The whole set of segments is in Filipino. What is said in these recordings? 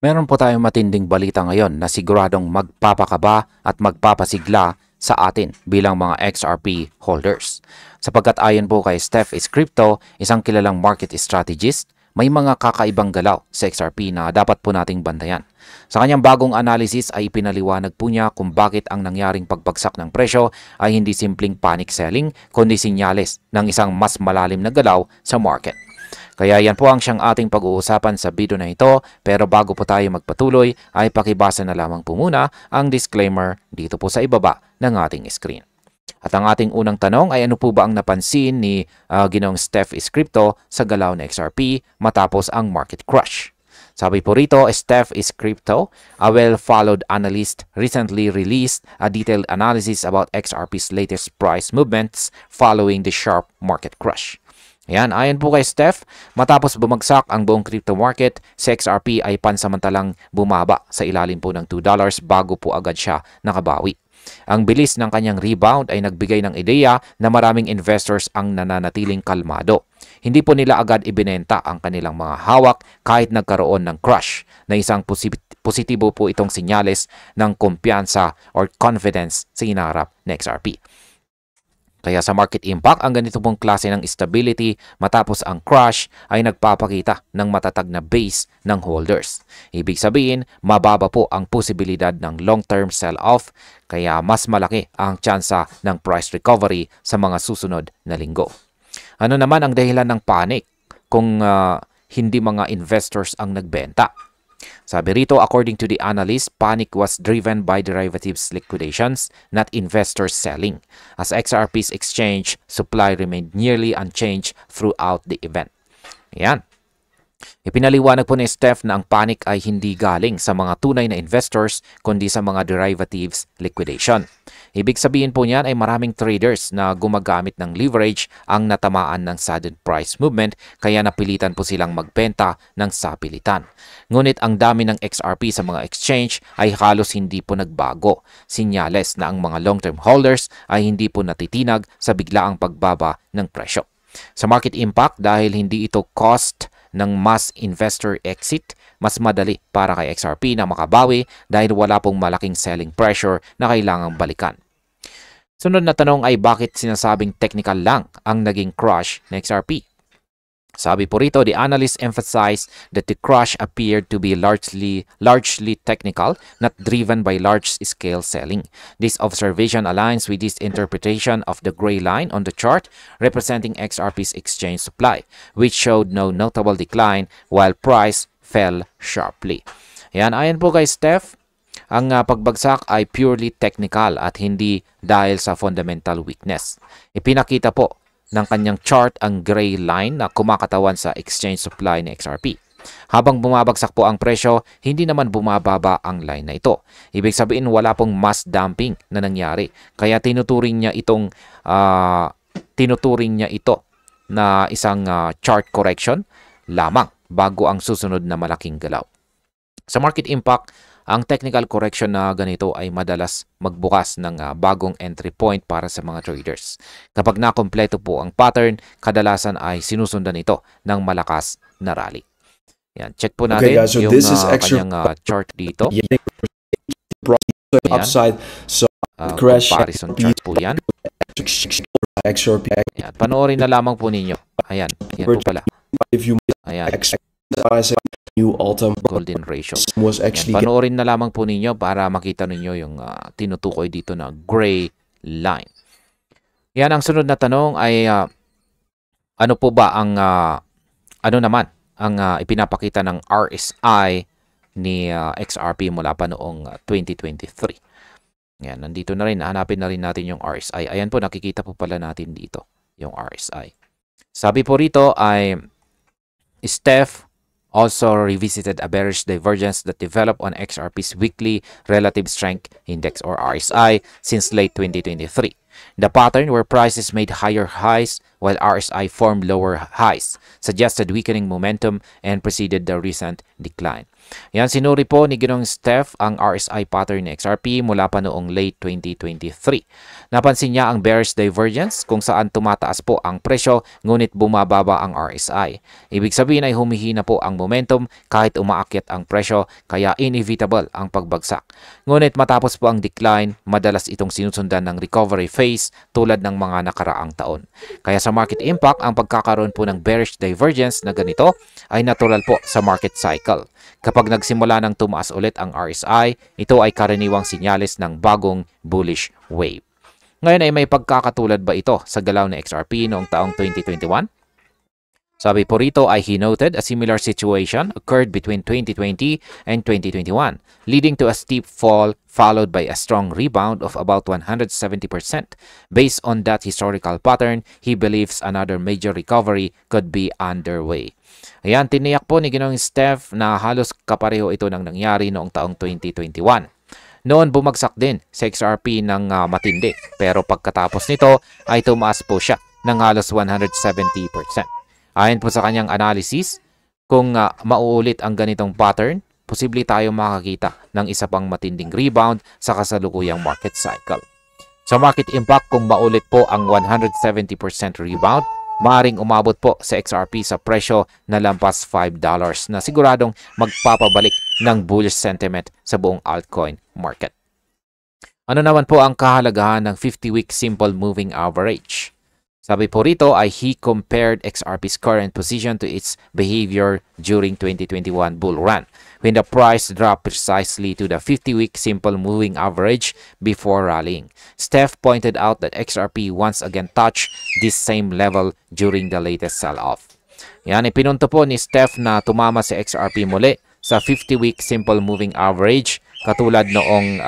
Meron po tayong matinding balita ngayon na siguradong magpapakaba at magpapasigla sa atin bilang mga XRP holders. Sapagkat ayon po kay Steph is Crypto, isang kilalang market strategist, may mga kakaibang galaw sa XRP na dapat po nating bantayan. Sa kanyang bagong analysis ay ipinaliwanag po niya kung bakit ang nangyaring pagbagsak ng presyo ay hindi simpleng panic selling kundi sinyales ng isang mas malalim na galaw sa market. Kaya yan po ang siyang ating pag-uusapan sa video na ito, pero bago po tayo magpatuloy ay pakibasa na lamang po muna ang disclaimer dito po sa ibaba ng ating screen. At ang ating unang tanong ay ano po ba ang napansin ni Ginoong Steph is Crypto sa galaw na XRP matapos ang market crash? Sabi po rito, Steph is Crypto, a well-followed analyst, recently released a detailed analysis about XRP's latest price movements following the sharp market crash. Ayan, ayon po kay Steph, matapos bumagsak ang buong crypto market, si XRP ay pansamantalang bumaba sa ilalim po ng $2 bago po agad siya nakabawi. Ang bilis ng kanyang rebound ay nagbigay ng ideya na maraming investors ang nananatiling kalmado. Hindi po nila agad ibinenta ang kanilang mga hawak kahit nagkaroon ng crash, na isang positibo po itong sinyales ng kumpiyansa or confidence sa hinaharap na XRP. Kaya sa market impact, ang ganito pong klase ng stability matapos ang crash ay nagpapakita ng matatag na base ng holders. Ibig sabihin, mababa po ang posibilidad ng long-term sell-off, kaya mas malaki ang tsansa ng price recovery sa mga susunod na linggo. Ano naman ang dahilan ng panic kung hindi mga investors ang nagbenta? Sabi rito, according to the analyst, panic was driven by derivatives liquidations, not investors selling, as XRP's exchange supply remained nearly unchanged throughout the event. Yan. Ipinaliwanag po ni Steph na ang panic ay hindi galing sa mga tunay na investors kundi sa mga derivatives liquidation. Ibig sabihin po niyan ay maraming traders na gumagamit ng leverage ang natamaan ng sudden price movement, kaya napilitan po silang magbenta ng sapilitan. Ngunit ang dami ng XRP sa mga exchange ay halos hindi po nagbago. Sinyales na ang mga long-term holders ay hindi po natitinag sa biglaang pagbaba ng presyo. Sa market impact, dahil hindi ito cost ng mass investor exit, mas madali para kay XRP na makabawi dahil wala pong malaking selling pressure na kailangang balikan. Sunod na tanong ay bakit sinasabing technical lang ang naging crash ng XRP? Sabi po rito, the analyst emphasized that the crash appeared to be largely technical, not driven by large-scale selling. This observation aligns with this interpretation of the gray line on the chart representing XRP's exchange supply, which showed no notable decline while price fell sharply. Yan, ayon po kay Steph, ang pagbagsak ay purely technical at hindi dahil sa fundamental weakness. Ipinakita po ng kanyang chart ang gray line na kumakatawan sa exchange supply ni XRP. Habang bumabagsak po ang presyo, hindi naman bumababa ang line na ito. Ibig sabihin wala pong mass dumping na nangyari. Kaya tinuturing niya ito na isang chart correction lamang bago ang susunod na malaking galaw. Sa market impact, ang technical correction na ganito ay madalas magbukas ng bagong entry point para sa mga traders. Kapag nakompleto po ang pattern, kadalasan ay sinusundan ito ng malakas na rally. Yan, check po natin guys, so yung kanyang chart dito. Upside, so comparison chart po yan. Yan, panoorin na lamang po ninyo. Ayan, yan po pala. Ayan. New all-time golden ratio. Was actually panoorin na lamang po ninyo para makita ninyo yung tinutukoy dito na gray line. Yan, ang sunod na tanong ay ano po ba ang ano naman ang ipinapakita ng RSI ni XRP mula pa noong 2023. Yan, nandito na rin, hanapin na rin natin yung RSI. Ayan po, nakikita po pala natin dito yung RSI. Sabi po rito ay Steph also revisited a bearish divergence that developed on XRP's weekly relative strength index or RSI since late 2023. The pattern where prices made higher highs while RSI formed lower highs suggested weakening momentum and preceded the recent decline. Yan, sinuri po ni Ginong Steph ang RSI pattern ni XRP mula pa noong late 2023. Napansin niya ang bearish divergence kung saan tumataas po ang presyo ngunit bumababa ang RSI. Ibig sabihin ay humihina po ang momentum kahit umaakyat ang presyo kaya inevitable ang pagbagsak. Ngunit matapos po ang decline, madalas itong sinusundan ng recovery phase tulad ng mga nakaraang taon. Kaya sa market impact, ang pagkakaroon po ng bearish divergence na ganito ay natural po sa market cycle. Kapag nagsimula ng tumaas ulit ang RSI, ito ay karaniwang sinyalis ng bagong bullish wave. Ngayon ay may pagkakatulad ba ito sa galaw ng XRP noong taong 2021? Sabi po rito ay he noted a similar situation occurred between 2020 and 2021, leading to a steep fall followed by a strong rebound of about 170%. Based on that historical pattern, he believes another major recovery could be underway. Ayan, tiniyak po ni Ginong Steph na halos kapareho ito ng nangyari noong taong 2021. Noon bumagsak din sa XRP ng matindi, pero pagkatapos nito ay tumaas po siya ng halos 170%. Ayon po sa kanyang analysis, kung mauulit ang ganitong pattern, posible tayong makakita ng isa pang matinding rebound sa kasalukuyang market cycle. Sa market impact, kung maulit po ang 170% rebound, maaring umabot po sa XRP sa presyo na lampas $5 na siguradong magpapabalik ng bullish sentiment sa buong altcoin market. Ano naman po ang kahalagahan ng 50-week simple moving average? Sabi po rito ay he compared XRP's current position to its behavior during 2021 bull run, when the price dropped precisely to the 50-week simple moving average before rallying. Steph pointed out that XRP once again touched this same level during the latest sell-off. Yan, ipinunto po ni Steph na tumama si XRP muli sa 50-week simple moving average katulad noong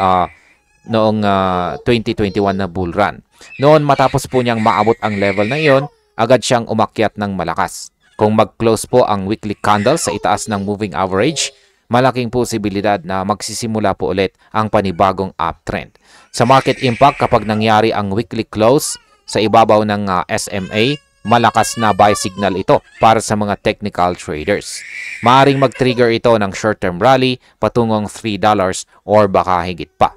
2021 na bull run. Noon matapos po niyang maabot ang level na iyon, agad siyang umakyat ng malakas. Kung mag-close po ang weekly candle sa itaas ng moving average, malaking posibilidad na magsisimula po ulit ang panibagong uptrend. Sa market impact, kapag nangyari ang weekly close sa ibabaw ng SMA, malakas na buy signal ito para sa mga technical traders. Maaring mag-trigger ito ng short-term rally patungong $3 or baka higit pa.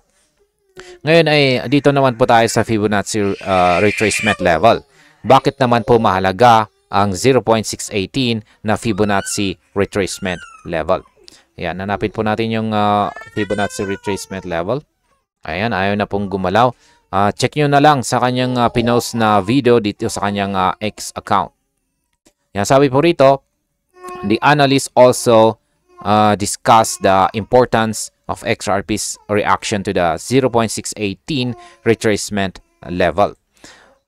Ngayon ay dito naman po tayo sa Fibonacci retracement level. Bakit naman po mahalaga ang 0.618 na Fibonacci retracement level? Ayan, hanapin po natin yung Fibonacci retracement level. Ayan, ayaw na pong gumalaw. Check nyo na lang sa kanyang pinost na video dito sa kanyang X account. Ayan, sabi po rito, the analyst also discussed the importance of XRP's reaction to the 0.618 retracement level,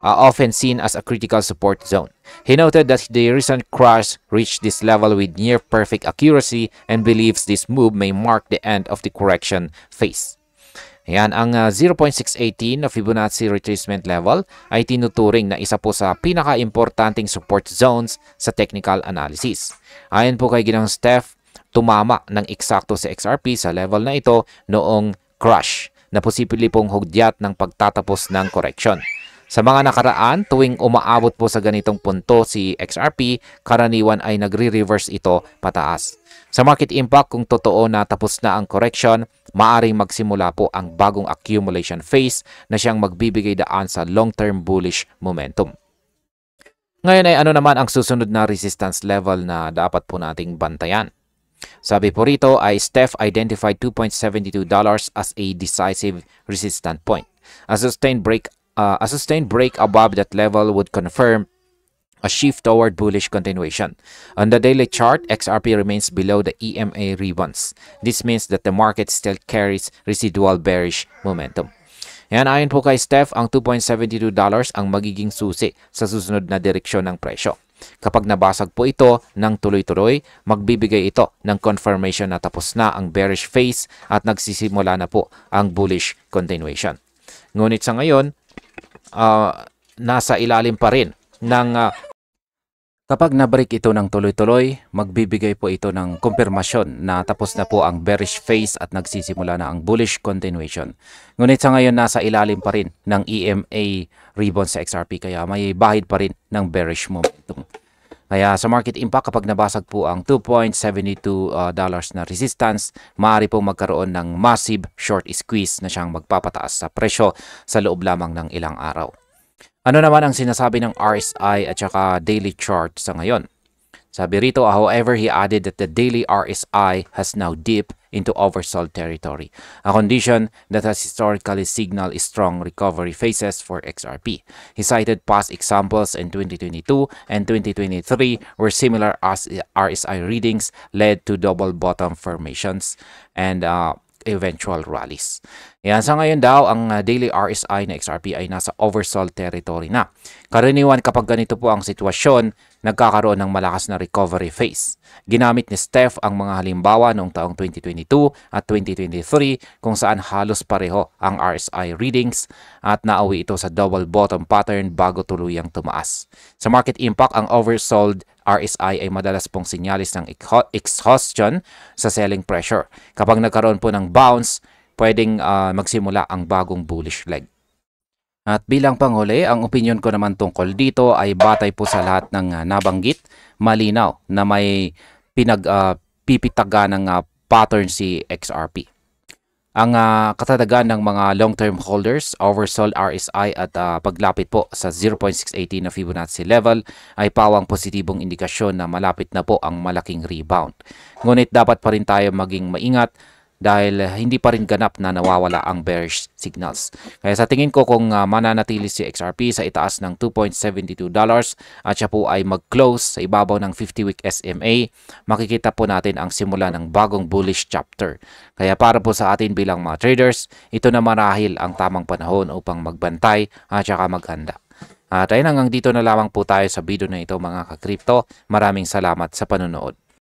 often seen as a critical support zone. He noted that the recent crash reached this level with near-perfect accuracy and believes this move may mark the end of the correction phase. Ayan, ang 0.618 na Fibonacci retracement level ay tinuturing na isa po sa pinaka-importanting support zones sa technical analysis. Ayon po kay Ginong Steph, tumama ng eksakto sa XRP sa level na ito noong crash na posible pong hudyat ng pagtatapos ng correction. Sa mga nakaraan, tuwing umaabot po sa ganitong punto si XRP, karaniwan ay nagre-reverse ito pataas. Sa market impact, kung totoo na tapos na ang correction, maaring magsimula po ang bagong accumulation phase na siyang magbibigay daan sa long-term bullish momentum. Ngayon ay ano naman ang susunod na resistance level na dapat po nating bantayan? Sabi po rito ay Steph identified $2.72 as a decisive resistance point. A sustained break above that level would confirm a shift toward bullish continuation. On the daily chart, XRP remains below the EMA rebounds. This means that the market still carries residual bearish momentum. Yan, ayon po kay Steph, ang $2.72 ang magiging susi sa susunod na direksyon ng presyo. Kapag nabasag po ito ng tuloy-tuloy, magbibigay ito ng confirmation na tapos na ang bearish phase at nagsisimula na po ang bullish continuation. Ngunit sa ngayon, nasa ilalim pa rin ng Kapag na-break ito ng tuloy-tuloy, magbibigay po ito ng kumpirmasyon na tapos na po ang bearish phase at nagsisimula na ang bullish continuation. Ngunit sa ngayon nasa ilalim pa rin ng EMA rebound sa XRP kaya may bahid pa rin ng bearish momentum. Kaya sa market impact, kapag nabasag po ang $2.72 na resistance, maaari pong magkaroon ng massive short squeeze na siyang magpapataas sa presyo sa loob lamang ng ilang araw. Ano naman ang sinasabi ng RSI at saka daily chart sa ngayon? Sabi rito, however, he added that the daily RSI has now dipped into oversold territory, a condition that has historically signaled strong recovery phases for XRP. He cited past examples in 2022 and 2023 where similar RSI readings led to double bottom formations and eventual rallies. Yan, sa ngayon daw, ang daily RSI na XRP ay nasa oversold territory na. Karaniwan kapag ganito po ang sitwasyon, nagkakaroon ng malakas na recovery phase. Ginamit ni Steph ang mga halimbawa noong taong 2022 at 2023 kung saan halos pareho ang RSI readings at nauwi ito sa double bottom pattern bago tuluyang tumaas. Sa market impact, ang oversold RSI ay madalas pong sinyalis ng exhaustion sa selling pressure. Kapag nagkaroon po ng bounce, pwedeng magsimula ang bagong bullish leg. At bilang panghuli, ang opinion ko naman tungkol dito ay batay po sa lahat ng nabanggit, malinaw na may pinagpipitaga ng pattern si XRP. Ang katatagan ng mga long-term holders, oversold RSI at paglapit po sa 0.680 na Fibonacci level ay pawang positibong indikasyon na malapit na po ang malaking rebound. Ngunit dapat pa rin tayo maging maingat dahil hindi pa rin ganap na nawawala ang bearish signals. Kaya sa tingin ko kung mananatili si XRP sa itaas ng $2.72 at siya po ay mag-close sa ibabaw ng 50-week SMA, makikita po natin ang simula ng bagong bullish chapter. Kaya para po sa atin bilang mga traders, ito na marahil ang tamang panahon upang magbantay at saka maghanda. At ayun, hanggang dito na lamang po tayo sa video na ito mga ka-crypto. Maraming salamat sa panonood.